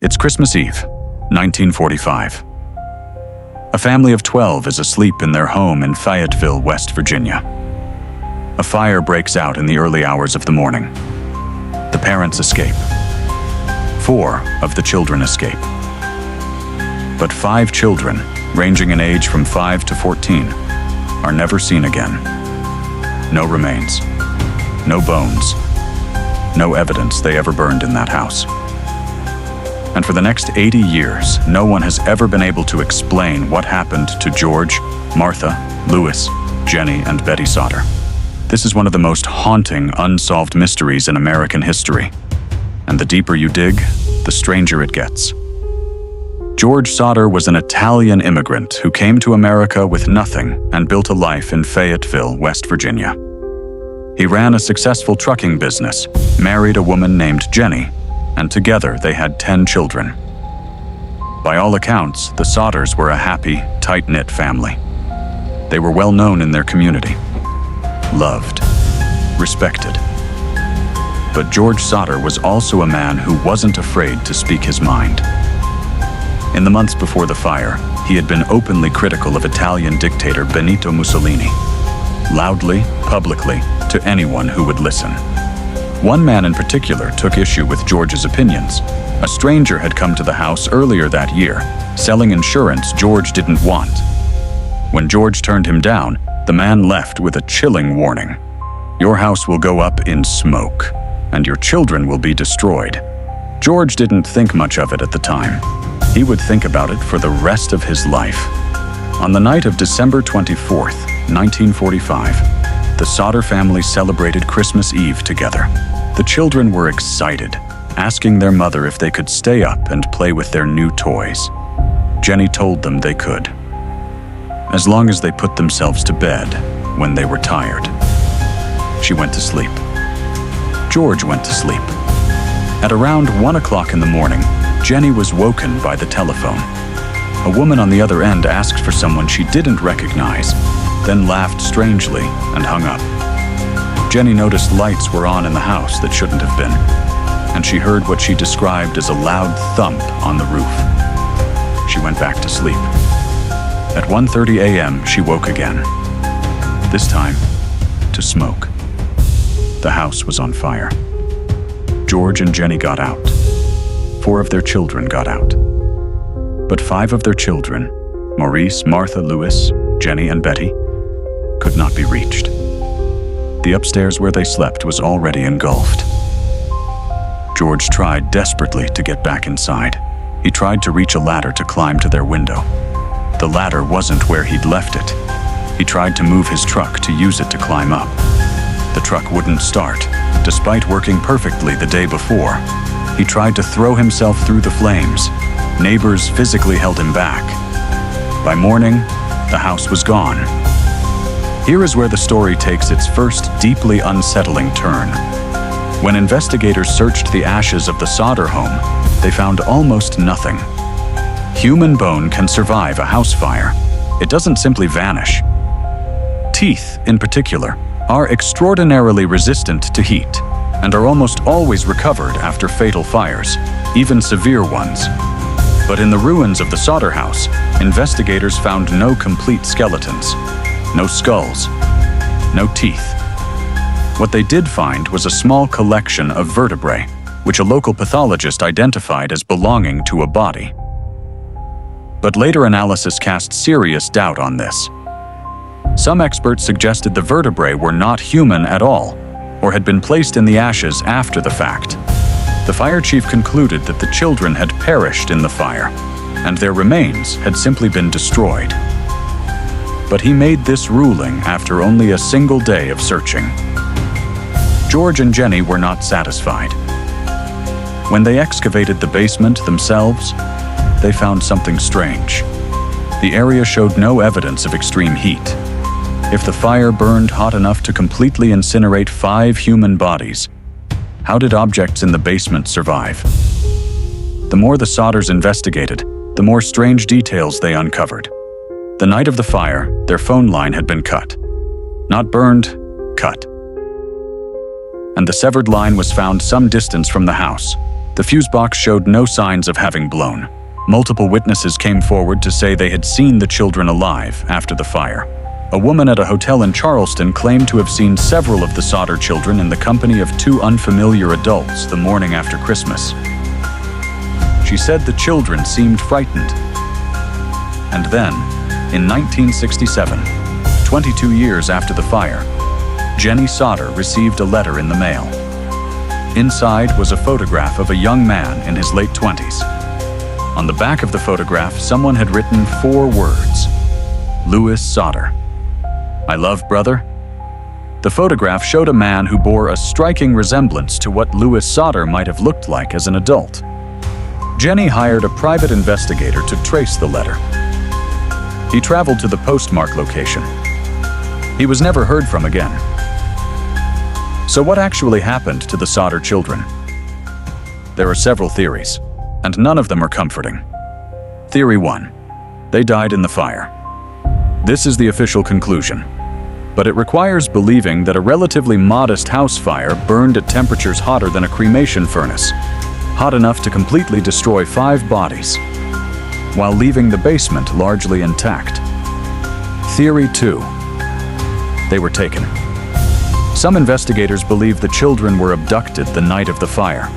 It's Christmas Eve, 1945. A family of 12 is asleep in their home in Fayetteville, West Virginia. A fire breaks out in the early hours of the morning. The parents escape. 4 of the children escape. But 5 children, ranging in age from 5 to 14, are never seen again. No remains, no bones, no evidence they ever burned in that house. And for the next 80 years, no one has ever been able to explain what happened to George, Martha, Louis, Jennie, and Betty Sodder. This is one of the most haunting, unsolved mysteries in American history. And the deeper you dig, the stranger it gets. George Sodder was an Italian immigrant who came to America with nothing and built a life in Fayetteville, West Virginia. He ran a successful trucking business, married a woman named Jennie, and together they had 10 children. By all accounts, the Sodders were a happy, tight-knit family. They were well known in their community, loved, respected. But George Sodder was also a man who wasn't afraid to speak his mind. In the months before the fire, he had been openly critical of Italian dictator Benito Mussolini, loudly, publicly, to anyone who would listen. One man in particular took issue with George's opinions. A stranger had come to the house earlier that year, selling insurance George didn't want. When George turned him down, the man left with a chilling warning. "Your house will go up in smoke, and your children will be destroyed." George didn't think much of it at the time. He would think about it for the rest of his life. On the night of December 24th, 1945, the Sodder family celebrated Christmas Eve together. The children were excited, asking their mother if they could stay up and play with their new toys. Jennie told them they could, as long as they put themselves to bed when they were tired. She went to sleep. George went to sleep. At around 1 o'clock in the morning, Jennie was woken by the telephone. A woman on the other end asked for someone she didn't recognize, then laughed strangely and hung up. Jennie noticed lights were on in the house that shouldn't have been, and she heard what she described as a loud thump on the roof. She went back to sleep. At 1:30 a.m., she woke again, this time to smoke. The house was on fire. George and Jennie got out. 4 of their children got out. But 5 of their children, Maurice, Martha, Louis, Jennie, and Betty, could not be reached. The upstairs where they slept was already engulfed. George tried desperately to get back inside. He tried to reach a ladder to climb to their window. The ladder wasn't where he'd left it. He tried to move his truck to use it to climb up. The truck wouldn't start, despite working perfectly the day before. He tried to throw himself through the flames. Neighbors physically held him back. By morning, the house was gone. Here is where the story takes its first deeply unsettling turn. When investigators searched the ashes of the Sodder home, they found almost nothing. Human bone can survive a house fire. It doesn't simply vanish. Teeth, in particular, are extraordinarily resistant to heat and are almost always recovered after fatal fires, even severe ones. But in the ruins of the Sodder house, investigators found no complete skeletons, no skulls, no teeth. What they did find was a small collection of vertebrae, which a local pathologist identified as belonging to a body. But later analysis cast serious doubt on this. Some experts suggested the vertebrae were not human at all, or had been placed in the ashes after the fact. The fire chief concluded that the children had perished in the fire, and their remains had simply been destroyed. But he made this ruling after only a single day of searching. George and Jennie were not satisfied. When they excavated the basement themselves, they found something strange. The area showed no evidence of extreme heat. If the fire burned hot enough to completely incinerate 5 human bodies, how did objects in the basement survive? The more the Sodders investigated, the more strange details they uncovered. The night of the fire, their phone line had been cut. Not burned, cut. And the severed line was found some distance from the house, The fuse box showed no signs of having blown. Multiple witnesses came forward to say they had seen the children alive after the fire. A woman at a hotel in Charleston claimed to have seen several of the Sodder children in the company of two unfamiliar adults the morning after Christmas. She said the children seemed frightened. And then, in 1967, 22 years after the fire, Jennie Sodder received a letter in the mail. Inside was a photograph of a young man in his late 20s. On the back of the photograph, someone had written 4 words: Louis Sodder. I love, brother. The photograph showed a man who bore a striking resemblance to what Louis Sodder might have looked like as an adult. Jennie hired a private investigator to trace the letter. He traveled to the postmark location. He was never heard from again. So what actually happened to the Sodder children? There are several theories, and none of them are comforting. Theory 1. They died in the fire. This is the official conclusion, but it requires believing that a relatively modest house fire burned at temperatures hotter than a cremation furnace, hot enough to completely destroy 5 bodies, while leaving the basement largely intact. Theory 2. They were taken. Some investigators believe the children were abducted the night of the fire,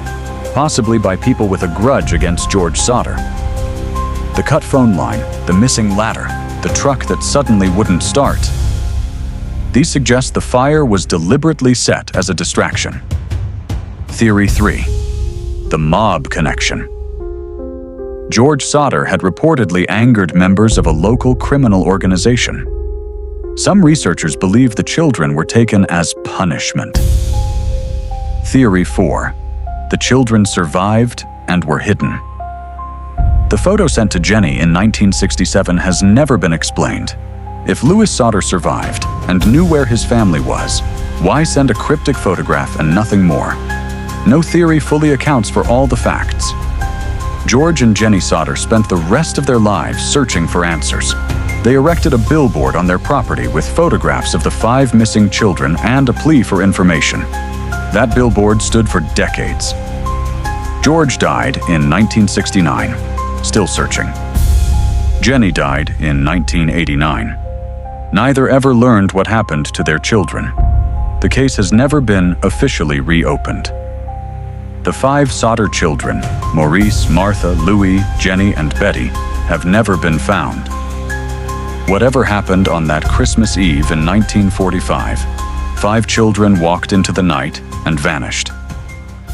possibly by people with a grudge against George Sodder. The cut phone line, the missing ladder, the truck that suddenly wouldn't start. These suggest the fire was deliberately set as a distraction. Theory 3. The mob connection. George Sodder had reportedly angered members of a local criminal organization. Some researchers believe the children were taken as punishment. Theory 4. The children survived and were hidden. The photo sent to Jennie in 1967 has never been explained. If Louis Sodder survived and knew where his family was, why send a cryptic photograph and nothing more? No theory fully accounts for all the facts. George and Jennie Sodder spent the rest of their lives searching for answers. They erected a billboard on their property with photographs of the 5 missing children and a plea for information. That billboard stood for decades. George died in 1969, still searching. Jennie died in 1989. Neither ever learned what happened to their children. The case has never been officially reopened. The 5 Sodder children, Maurice, Martha, Louis, Jennie, and Betty, have never been found. Whatever happened on that Christmas Eve in 1945, 5 children walked into the night and vanished.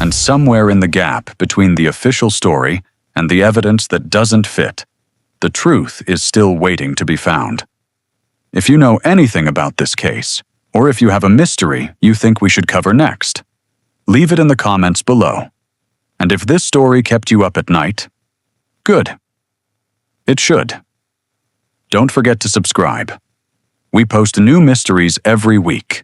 And somewhere in the gap between the official story and the evidence that doesn't fit, the truth is still waiting to be found. If you know anything about this case, or if you have a mystery you think we should cover next, leave it in the comments below. And if this story kept you up at night, good. It should. Don't forget to subscribe. We post new mysteries every week.